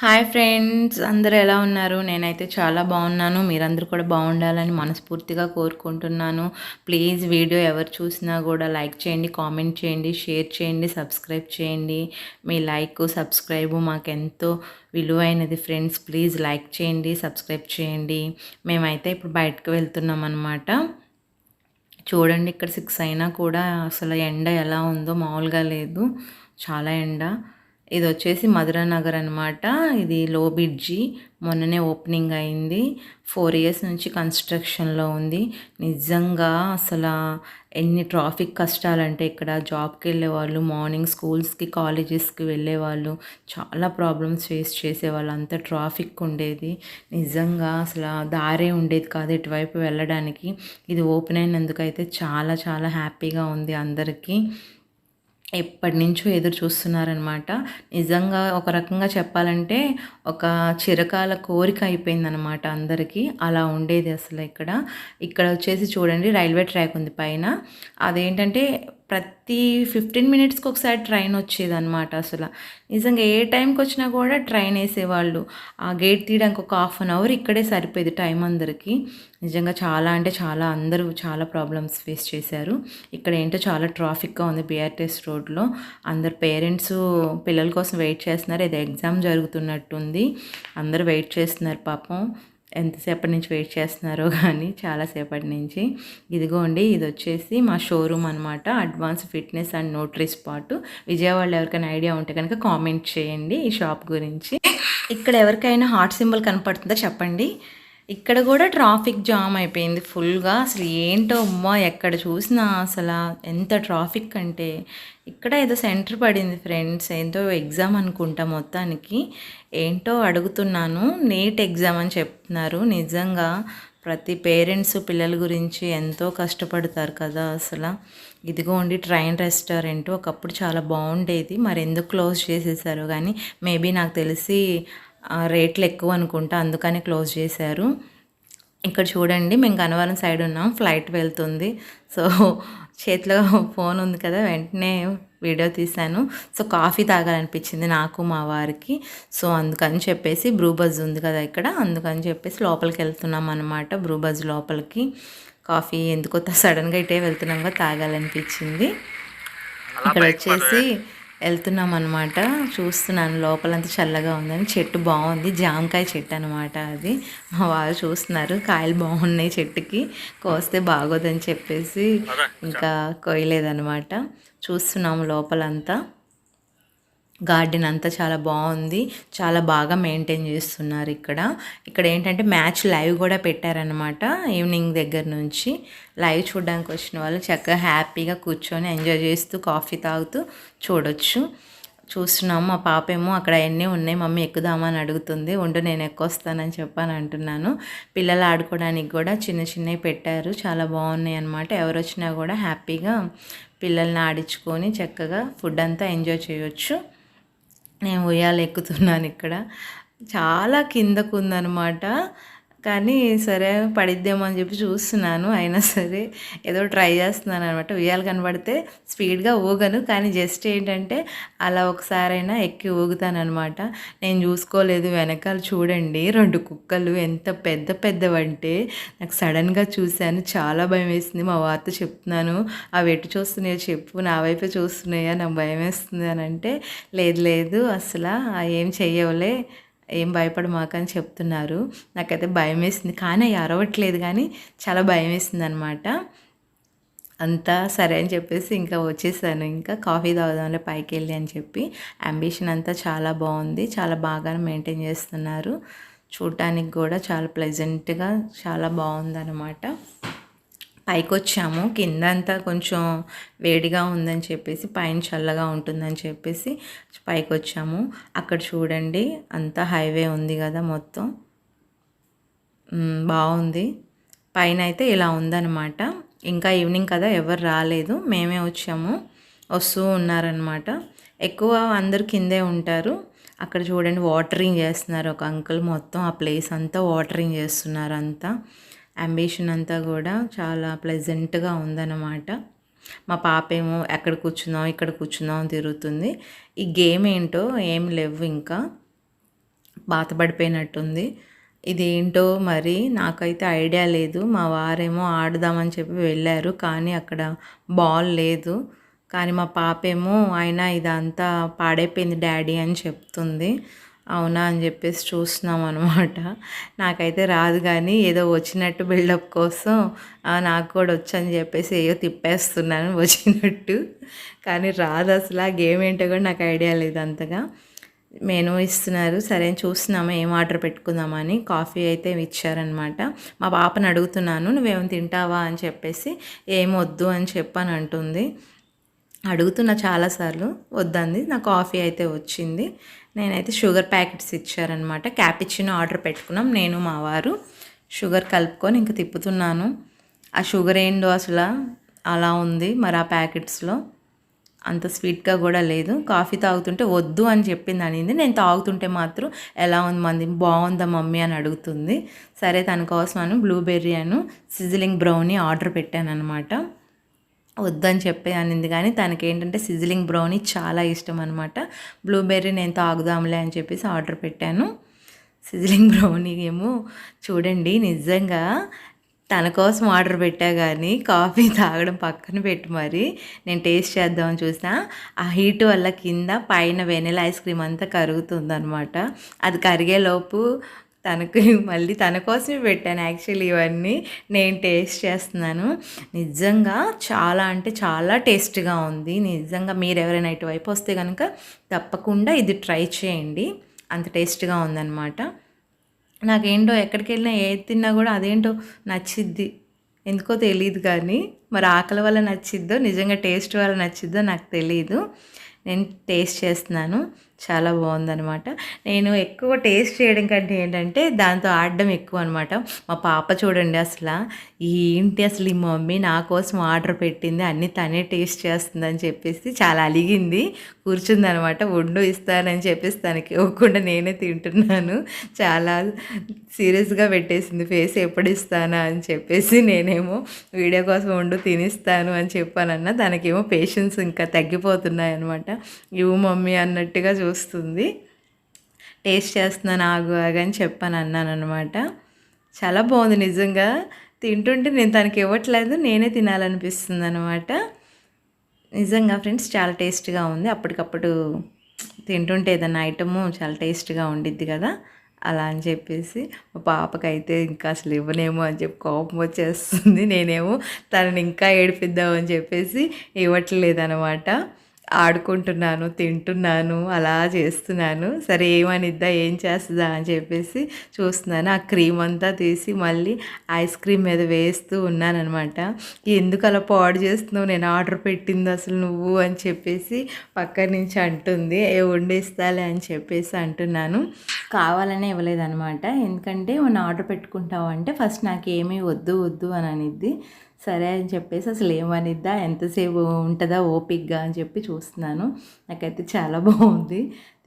Hi friends, అందరూ ఎలా ఉన్నారు? నేనైతే చాలా బాగున్నాను. మీరందరూ కూడా బాగుండాలని మనస్ఫూర్తిగా కోరుకుంటున్నాను. ప్లీజ్ వీడియో ఎవరు చూసినా కూడా లైక్ చేయండి, కామెంట్ చేయండి, షేర్ చేయండి, సబ్స్క్రైబ్ చేయండి. మీ లైక్, సబ్స్క్రైబ్ మాకెంతో విలువైనది ఫ్రెండ్స్. ప్లీజ్ లైక్ చేయండి, సబ్స్క్రైబ్ చేయండి. మేమైతే ఇప్పుడు బయటకు వెళ్తున్నాం అనమాట. చూడండి, ఇక్కడ 6 అయినా కూడా అసలు ఎండ ఎలా ఉందో మామూలుగా లేదు. చాలా ఎండ. ఇది వచ్చేసి మధురానగర్ అనమాట. ఇది లో బ్రిడ్జి. మొన్ననే ఓపెనింగ్ అయింది. 4 ఇయర్స్ నుంచి కన్స్ట్రక్షన్లో ఉంది. నిజంగా అసలు ఎన్ని ట్రాఫిక్ కష్టాలంటే ఇక్కడ జాబ్కి వెళ్ళేవాళ్ళు, మార్నింగ్ స్కూల్స్కి కాలేజెస్కి వెళ్ళేవాళ్ళు చాలా ప్రాబ్లమ్స్ ఫేస్ చేసేవాళ్ళు. అంత ట్రాఫిక్ ఉండేది. నిజంగా అసలు దారే ఉండేది కాదు ఇటువైపు వెళ్ళడానికి. ఇది ఓపెన్ అయినందుకైతే చాలా చాలా హ్యాపీగా ఉంది అందరికీ. ఎప్పటినుంచో ఎదురు చూస్తున్నారనమాట. నిజంగా ఒక రకంగా చెప్పాలంటే ఒక చిరకాల కోరిక అయిపోయిందనమాట అందరికీ. అలా ఉండేది అసలు ఇక్కడ. ఇక్కడ వచ్చేసి చూడండి, రైల్వే ట్రాక్ ఉంది పైన. అదేంటంటే ప్రతి 15 మినిట్స్కి ఒకసారి ట్రైన్ వచ్చేదనమాట అసలు. నిజంగా ఏ టైంకి వచ్చినా కూడా ట్రైన్ వేసేవాళ్ళు. ఆ గేట్ తీయడానికి ఒక హాఫ్ అన్ అవర్ ఇక్కడే సరిపోయేది టైం అందరికీ. నిజంగా చాలా అంటే చాలా అందరూ చాలా ప్రాబ్లమ్స్ ఫేస్ చేశారు. ఇక్కడ ఏంటో చాలా ట్రాఫిక్గా ఉంది బీఆర్టీఎస్ రోడ్లో. అందరు పేరెంట్స్ పిల్లల కోసం వెయిట్ చేస్తున్నారు. ఇది ఎగ్జామ్ జరుగుతున్నట్టుంది. అందరూ వెయిట్ చేస్తున్నారు పాపం. ఎంతసేపటి నుంచి వెయిట్ చేస్తున్నారో కానీ చాలాసేపటి నుంచి. ఇదిగోండి, ఇది వచ్చేసి మా షోరూమ్ అనమాట. Advance fitness and notary spot. విజయవాడలో ఎవరికైనా ఐడియా ఉంటే కనుక కామెంట్ చేయండి ఈ షాప్ గురించి. ఇక్కడ ఎవరికైనా హార్ట్ సింబల్ కనపడుతుందో చెప్పండి. ఇక్కడ కూడా ట్రాఫిక్ జామ్ అయిపోయింది ఫుల్గా. అసలు ఏంటో అమ్మా, ఎక్కడ చూసినా అసలు ఎంత ట్రాఫిక్ అంటే. ఇక్కడ ఏదో సెంటర్ పడింది ఫ్రెండ్స్, ఏదో ఎగ్జామ్ అనుకుంటా మొత్తానికి. ఏంటో అడుగుతున్నాను, నీట్ ఎగ్జామ్ అని చెప్తున్నారు. నిజంగా ప్రతి పేరెంట్స్ పిల్లల గురించి ఎంతో కష్టపడతారు కదా అసలు. ఇదిగోండి ట్రైన్ రెస్టారెంట్. ఒకప్పుడు చాలా బాగుండేది, మరి ఎందుకు క్లోజ్ చేసేసారు కానీ. మేబీ నాకు తెలిసి రేట్లు ఎక్కువ అనుకుంటా, అందుకని క్లోజ్ చేశారు. ఇక్కడ చూడండి, మేము గన్నవరం సైడ్ ఉన్నాం. ఫ్లైట్ వెళ్తుంది. సో చేతిలో ఫోన్ ఉంది కదా, వెంటనే వీడియో తీశాను. సో కాఫీ తాగాలనిపించింది నాకు మా వారికి. సో అందుకని చెప్పేసి బ్రూ బజ్ ఉంది కదా ఇక్కడ, అందుకని చెప్పేసి లోపలికి వెళ్తున్నాం అనమాట. బ్రూ బజ్ లోపలికి. కాఫీ ఎందుకో సడన్గా ఇటే వెళ్తున్నాం కదా, తాగాలనిపించింది. ఇక్కడ వచ్చేసి వెళ్తున్నాం అనమాట. చూస్తున్నాను లోపలంతా చల్లగా ఉందని. చెట్టు బాగుంది, జామకాయ చెట్టు అనమాట అది. మా వారు చూస్తున్నారు, కాయలు బాగున్నాయి చెట్టుకి, కోస్తే బాగోదని చెప్పేసి ఇంకా కోయలేదనమాట. చూస్తున్నాము లోపలంతా. గార్డెన్ అంతా చాలా బాగుంది. చాలా బాగా మెయింటైన్ చేస్తున్నారు ఇక్కడ. ఇక్కడ ఏంటంటే మ్యాచ్ లైవ్ కూడా పెట్టారనమాట. ఈవినింగ్ దగ్గర నుంచి లైవ్ చూడడానికి వచ్చిన వాళ్ళు చక్కగా హ్యాపీగా కూర్చొని ఎంజాయ్ చేస్తూ కాఫీ తాగుతూ చూడొచ్చు. చూస్తున్నాము. మా పాప ఏమో అక్కడ ఎన్ని ఉన్నాయి మమ్మీ, ఎక్కుదామని అడుగుతుంది. ఉండు నేను ఎక్కొస్తానని చెప్పని అంటున్నాను. పిల్లలు ఆడుకోవడానికి కూడా చిన్న చిన్నవి పెట్టారు, చాలా బాగున్నాయి అన్నమాట. ఎవరు వచ్చినా కూడా హ్యాపీగా పిల్లల్ని ఆడించుకొని చక్కగా ఫుడ్ అంతా ఎంజాయ్ చేయొచ్చు. నేను ఉయ్యాల ఎక్కుతున్నాను ఇక్కడ. చాలా కిందకు ఉందన్నమాట. కానీ సరే పడిద్దేమో అని చెప్పి చూస్తున్నాను. అయినా సరే ఏదో ట్రై చేస్తున్నాను అనమాట. ఉయ్యాల కనబడితే స్పీడ్గా ఊగను, కానీ జస్ట్ ఏంటంటే అలా ఒకసారైనా ఎక్కి ఊగుతానమాట. నేను చూసుకోలేదు, వెనకాల చూడండి 2 కుక్కలు ఎంత పెద్ద పెద్దవంటే. నాకు సడన్గా చూశాను, చాలా భయం వేసింది. మా వార్త చెప్తున్నాను, అవి ఎటు చూస్తున్నాయో చెప్పు, నా వైపే చూస్తున్నాయా, నాకు భయం వేస్తుంది అని అంటే, లేదు లేదు అసలు ఏం చెయ్యవులే, ఏం భయపడమాకని చెప్తున్నారు. నాకైతే భయం వేసింది, కానీ అవి అరవట్లేదు, కానీ చాలా భయం వేసింది అనమాట. అంతా సరే అని చెప్పేసి ఇంకా వచ్చేసాను. ఇంకా కాఫీ తాగుదాంలే పైకి వెళ్ళి అని చెప్పి. అంబిషన్ అంతా చాలా బాగుంది, చాలా బాగా మెయింటైన్ చేస్తున్నారు. చూడటానికి కూడా చాలా ప్లెజెంట్గా చాలా బాగుందన్నమాట. పైకొచ్చాము. కిందంతా కొంచెం వేడిగా ఉందని చెప్పేసి, పైన చల్లగా ఉంటుందని చెప్పేసి పైకొచ్చాము. అక్కడ చూడండి అంతా హైవే ఉంది కదా మొత్తం, బాగుంది. పైన అయితే ఇలా ఉందన్నమాట. ఇంకా ఈవినింగ్ కదా, ఎవరు రాలేదు, మేమే వచ్చాము. వస్తూ ఉన్నారనమాట. ఎక్కువ అందరు కిందే ఉంటారు. అక్కడ చూడండి వాటరింగ్ చేస్తున్నారు ఒక అంకుల్. మొత్తం ఆ ప్లేస్ అంతా వాటరింగ్ చేస్తున్నారు అంతా. అంబిషన్ అంతా కూడా చాలా ప్లెజెంట్గా ఉందన్నమాట. మా పాప ఏమో ఎక్కడ కూర్చుందాం ఇక్కడ కూర్చుందాం తిరుగుతుంది. ఈ గేమ్ ఏంటో ఏం లేవు ఇంకా. బాతపడిపోయినట్టుంది. ఇదేంటో మరి నాకైతే ఐడియా లేదు. మా వారేమో ఆడదామని చెప్పి వెళ్ళారు. కానీ అక్కడ బాల్ లేదు. కానీ మా పాపేమో అయినా ఇదంతా పాడైపోయింది డాడీ అని చెప్తుంది. అవునా అని చెప్పేసి చూస్తున్నాం అనమాట. నాకైతే రాదు కానీ ఏదో వచ్చినట్టు బిల్డప్ కోసం నాకు కూడా వచ్చని చెప్పేసి ఏదో తిప్పేస్తున్నాను వచ్చినట్టు. కానీ రాదు అసలు. ఆ గేమ్ ఏంటో కూడా నాకు ఐడియా లేదు అంతగా. మెనూ ఇస్తున్నారు. సరే అని చూస్తున్నాము ఏం ఆర్డర్ పెట్టుకుందామని. కాఫీ అయితే ఇచ్చారనమాట. మా పాపని అడుగుతున్నాను నువ్వేమైనా తింటావా అని చెప్పేసి. ఏమొద్దు అని చెప్పని అంటుంది. అడుగుతున్నా చాలాసార్లు, వద్దంది. నా కాఫీ అయితే వచ్చింది. నేనైతే షుగర్ ప్యాకెట్స్ ఇచ్చారనమాట. క్యాపిచినో ఆర్డర్ పెట్టుకున్నాం నేను మా వారు. షుగర్ కలుపుకొని ఇంక తిప్పుతున్నాను. ఆ షుగర్ ఏంటో అసలు అలా ఉంది మరి ఆ ప్యాకెట్స్లో. అంత స్వీట్గా కూడా లేదు. కాఫీ తాగుతుంటే వద్దు అని చెప్పింది అనింది. నేను తాగుతుంటే మాత్రం ఎలా ఉంది మంది బాగుందా మమ్మీ అని అడుగుతుంది. సరే తన కోసం అని బ్లూబెర్రీ అను సిజిలింగ్ బ్రౌనీ ఆర్డర్ పెట్టాను అనమాట. వద్దని చెప్పి అనింది కానీ తనకి ఏంటంటే సిజిలింగ్ బ్రౌనీ చాలా ఇష్టం అనమాట. బ్లూబెర్రీ నేను తాగుదాంలే అని చెప్పేసి ఆర్డర్ పెట్టాను. సిజిలింగ్ బ్రౌనీ ఏమో చూడండి నిజంగా తన కోసం ఆర్డర్ పెట్టా కానీ కాఫీ తాగడం పక్కన పెట్టి మరి నేను టేస్ట్ చేద్దామని చూసినా ఆ హీట్ వల్ల కింద పైన వెనిలా ఐస్ క్రీమ్ అంతా కరుగుతుందనమాట. అది కరిగేలోపు తనకు మళ్ళీ తన కోసమే పెట్టాను యాక్చువల్లీ ఇవన్నీ. నేను టేస్ట్ చేస్తున్నాను. నిజంగా చాలా అంటే చాలా టేస్ట్గా ఉంది. నిజంగా మీరు ఎవరైనా ఇటువైపు వస్తే కనుక తప్పకుండా ఇది ట్రై చేయండి. అంత టేస్ట్గా ఉందన్నమాట. నాకేంటో ఎక్కడికి వెళ్ళినా ఏది తిన్నా కూడా అదేంటో నచ్చిద్ది. ఎందుకో తెలియదు కానీ మరి ఆకలి వల్ల నచ్చిద్దో నిజంగా టేస్ట్ వల్ల నచ్చిద్దో నాకు తెలియదు. నేను టేస్ట్ చేస్తున్నాను. చాలా బాగుందనమాట. నేను ఎక్కువ టేస్ట్ చేయడం కంటే ఏంటంటే దాంతో ఆడడం ఎక్కువ అనమాట. మా పాప చూడండి అసలు ఏంటి అసలు ఈ మమ్మీ నా కోసం ఆర్డర్ పెట్టింది అన్నీ తనే టేస్ట్ చేస్తుందని చెప్పేసి చాలా అలిగింది. కూర్చుందనమాట. వండు ఇస్తానని చెప్పేసి తనకి ఇవ్వకుండా నేనే తింటున్నాను. చాలా సీరియస్గా పెట్టేసింది ఫేస్. ఎప్పుడు ఇస్తానా అని చెప్పేసి నేనేమో వీడియో కోసం వండు తినిస్తాను అని చెప్పానన్నా తనకేమో పేషెన్స్ ఇంకా తగ్గిపోతున్నాయి అనమాట. ఇవ్వు మమ్మీ అన్నట్టుగా చూస్తుంది. టేస్ట్ చేస్తున్నాను ఆగు అని చెప్పాను అన్నాను అనమాట. చాలా బాగుంది నిజంగా. తింటుంటే నేను తనకి ఇవ్వట్లేదు, నేనే తినాలనిపిస్తుంది అనమాట. నిజంగా ఫ్రెండ్స్ చాలా టేస్ట్గా ఉంది. అప్పటికప్పుడు తింటుంటే ఏదైనా ఐటము చాలా టేస్ట్గా ఉండిద్ది కదా, అలా అని చెప్పేసి మా పాపకైతే ఇంకా అసలు ఇవ్వనేమో అని చెప్పి కోపం వచ్చేస్తుంది. నేనేమో తనని ఇంకా ఏడిపిద్దామని చెప్పేసి ఇవ్వట్లేదనమాట. ఆడుకుంటున్నాను, తింటున్నాను, అలా చేస్తున్నాను. సరే ఏమనిద్దా ఏం చేస్తుందా అని చెప్పేసి చూస్తున్నాను. ఆ క్రీమ్ అంతా తీసి మళ్ళీ ఐస్ క్రీమ్ మీద వేస్తూ ఉన్నానమాట. ఎందుకు అలా పాడు చేస్తున్నావు, నేను ఆర్డర్ పెట్టింది అసలు నువ్వు అని చెప్పేసి పక్క నుంచి అంటుంది. వండిస్తాలే అని చెప్పేసి అంటున్నాను. కావాలనే ఇవ్వలేదనమాట. ఎందుకంటే మనం ఆర్డర్ పెట్టుకుంటావు అంటే ఫస్ట్ నాకు ఏమీ వద్దు వద్దు అని అనిద్ది. సరే అని చెప్పేసి అసలు ఏమనిద్దా ఎంతసేపు ఉంటుందా ఓపిక్గా అని చెప్పి చూస్తున్నాను. నాకైతే చాలా బాగుంది.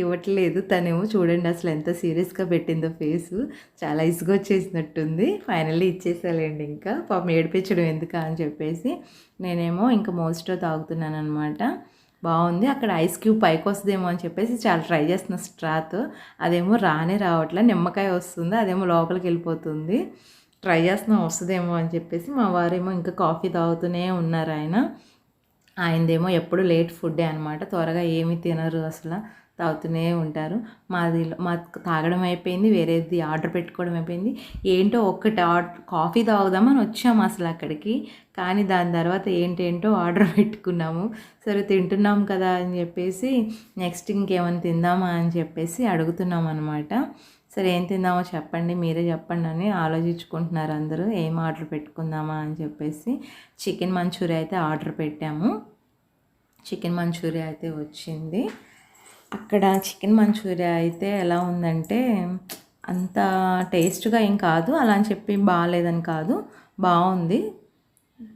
ఇవ్వట్లేదు తనేమో చూడండి అసలు ఎంత సీరియస్గా పెట్టిందో ఫేసు. చాలా ఇసుగొచ్చేసినట్టుంది. ఫైనల్లీ ఇచ్చేసాలేండి. ఇంకా పాపం ఏడిపించడం ఎందుకా అని చెప్పేసి నేనేమో ఇంకా మోస్టో తాగుతున్నాను అనమాట. బాగుంది. అక్కడ ఐస్ క్యూబ్ పైకి వస్తుందేమో అని చెప్పేసి చాలా ట్రై చేస్తున్న స్ట్రాతో. అదేమో రానే రావట్లే. నిమ్మకాయ వస్తుంది, అదేమో లోపలికి వెళ్ళిపోతుంది. ట్రై చేస్తున్నాం వస్తుందేమో అని చెప్పేసి. మా వారేమో ఇంకా కాఫీ తాగుతూనే ఉన్నారు. ఆయనదేమో ఎప్పుడు లేట్ ఫుడ్డే అనమాట. త్వరగా ఏమీ తినరు అసలు, తాగుతూనే ఉంటారు. మా తాగడం అయిపోయింది, వేరేది ఆర్డర్ పెట్టుకోవడం అయిపోయింది. ఏంటో ఒక్కటి కాఫీ తాగుదామని వచ్చాము అసలు అక్కడికి. కానీ దాని తర్వాత ఏంటేంటో ఆర్డర్ పెట్టుకున్నాము. సరే తింటున్నాం కదా అని చెప్పేసి నెక్స్ట్ ఇంకేమైనా తిందామా అని చెప్పేసి అడుగుతున్నాం అనమాట. సరే ఏం తిందామో చెప్పండి, మీరే చెప్పండి అని ఆలోచించుకుంటున్నారు అందరూ. ఏం ఆర్డర్ పెట్టుకుందామా అని చెప్పేసి చికెన్ మంచూరియా అయితే ఆర్డర్ పెట్టాము. చికెన్ మంచూరియా అయితే వచ్చింది. అక్కడ చికెన్ మంచూరియా అయితే ఎలా ఉందంటే అంత టేస్ట్గా ఏం కాదు, అలా అని చెప్పి బాగాలేదని కాదు, బాగుంది.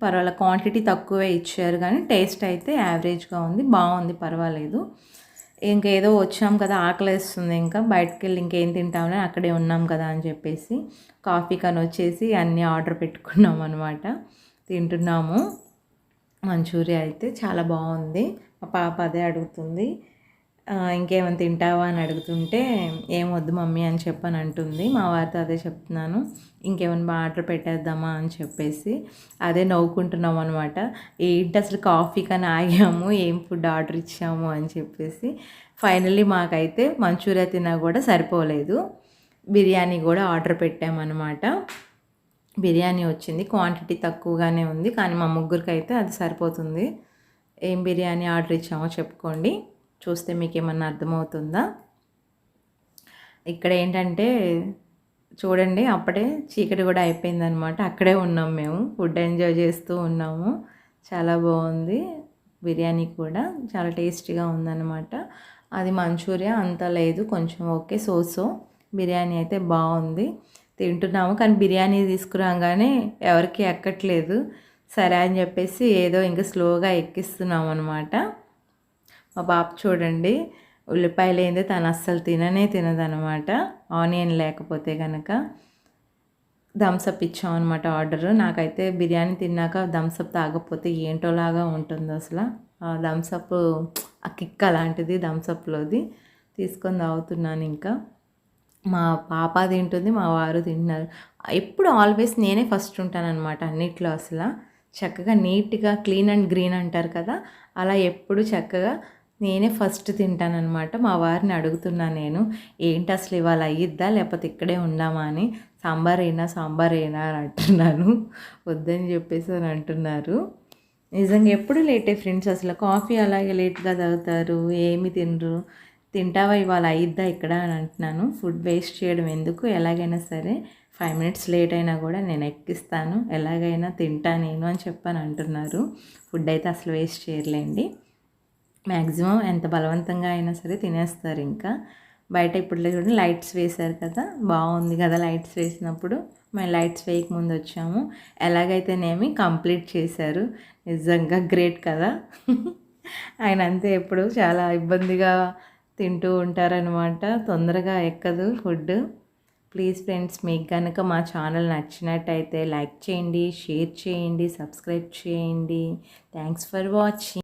పర్వాలేదు, క్వాంటిటీ తక్కువే ఇచ్చారు కానీ టేస్ట్ అయితే యావరేజ్గా ఉంది, బాగుంది, పర్వాలేదు. ఇంకేదో వచ్చాం కదా ఆకలేస్తుంది, ఇంకా బయటకు వెళ్ళి ఇంకేం తింటామని అక్కడే ఉన్నాం కదా అని చెప్పేసి కాఫీ కని వచ్చేసి అన్నీ ఆర్డర్ పెట్టుకున్నాం అనమాట. తింటున్నాము. మంచూరియా అయితే చాలా బాగుంది. మా పాప అదే అడుగుతుంది. ఇంకేమైనా తింటావా అని అడుగుతుంటే ఏం వద్దు మమ్మీ అని చెప్పని అంటుంది. మా వారితో అదే చెప్తున్నాను, ఇంకేమైనా ఆర్డర్ పెట్టేద్దామా అని చెప్పేసి అదే నవ్వుకుంటున్నాం అనమాట. ఏంటి అసలు కాఫీ కానీ ఆగాము, ఏం ఫుడ్ ఆర్డర్ ఇచ్చాము అని చెప్పేసి. ఫైనల్లీ మాకైతే మంచూరియా తిన్నా కూడా సరిపోలేదు, బిర్యానీ కూడా ఆర్డర్ పెట్టామన్నమాట. బిర్యానీ వచ్చింది, క్వాంటిటీ తక్కువగానే ఉంది కానీ మా ముగ్గురికి అయితే అది సరిపోతుంది. ఏం బిర్యానీ ఆర్డర్ ఇచ్చామో చెప్పుకోండి, చూస్తే మీకు ఏమన్నా అర్థమవుతుందా. ఇక్కడ ఏంటంటే చూడండి, అప్పుడే చీకటి కూడా అయిపోయిందనమాట. అక్కడే ఉన్నాం మేము, ఫుడ్ ఎంజాయ్ చేస్తూ ఉన్నాము. చాలా బాగుంది, బిర్యానీ కూడా చాలా టేస్టీగా ఉందన్నమాట. అది మంచూరియా అంత లేదు, కొంచెం ఓకే సో బిర్యానీ అయితే బాగుంది. తింటున్నాము కానీ బిర్యానీ తీసుకురాగానే ఎవరికి ఎక్కట్లేదు. సరే అని చెప్పేసి ఏదో ఇంకా స్లోగా ఎక్కిస్తున్నాం అనమాట. మా బాబు చూడండి, ఉల్లిపాయలు ఏంది తను అస్సలు తినదనమాట, ఆనియన్ లేకపోతే కనుక. థమ్సప్ ఇచ్చాం అనమాట ఆర్డర్. నాకైతే బిర్యానీ తిన్నాక థమ్సప్ తాగకపోతే ఏంటోలాగా ఉంటుంది అసలు. థమ్సప్ ఆ కిక్ అలాంటిది థమ్సప్లోది, తీసుకొని తాగుతున్నాను. ఇంకా మా పాప తింటుంది, మా వారు తింటున్నారు. ఎప్పుడు ఆల్వేస్ నేనే ఫస్ట్ ఉంటానన్నమాట అన్నిట్లో. అసలు చక్కగా నీట్గా క్లీన్ అండ్ గ్రీన్ అంటారు కదా, అలా ఎప్పుడు చక్కగా నేనే ఫస్ట్ తింటానన్నమాట. మా వారిని అడుగుతున్నా నేను, ఏంటి అసలు ఇవాళ అయ్యిద్దా లేకపోతే ఇక్కడే ఉందామా అని. సాంబార్ అయినా అని అంటున్నాను, వద్దని చెప్పేసి అని అంటున్నారు. నిజంగా ఎప్పుడు లేటే ఫ్రెండ్స్, అసలు కాఫీ అలాగే లేట్గా తాగుతారు, ఏమి తినరు. తింటావా ఇవాళ అయ్యిద్దా ఇక్కడ అని అంటున్నాను. ఫుడ్ వేస్ట్ చేయడం ఎందుకు, ఎలాగైనా సరే 5 మినిట్స్ లేట్ అయినా కూడా నేను ఎక్కిస్తాను, ఎలాగైనా తింటా నేను అని చెప్పని అంటున్నారు. ఫుడ్ అయితే అసలు వేస్ట్ చేయలేండి, మ్యాక్సిమం ఎంత బలవంతంగా అయినా సరే తినేస్తారు. ఇంకా బయట ఇప్పుడు కూడా లైట్స్ వేశారు కదా, బాగుంది కదా లైట్స్ వేసినప్పుడు. మేము లైట్స్ వేయకముందు వచ్చాము, ఎలాగైతేనేమి కంప్లీట్ చేశారు. నిజంగా గ్రేట్ కదా. ఆయన అంతే ఎప్పుడు చాలా ఇబ్బందిగా తింటూ ఉంటారనమాట, తొందరగా ఎక్కదు ఫుడ్. ప్లీజ్ ఫ్రెండ్స్, మీకు కనుక మా ఛానల్ నచ్చినట్టయితే లైక్ చేయండి, షేర్ చేయండి, సబ్స్క్రైబ్ చేయండి. Thanks for watching.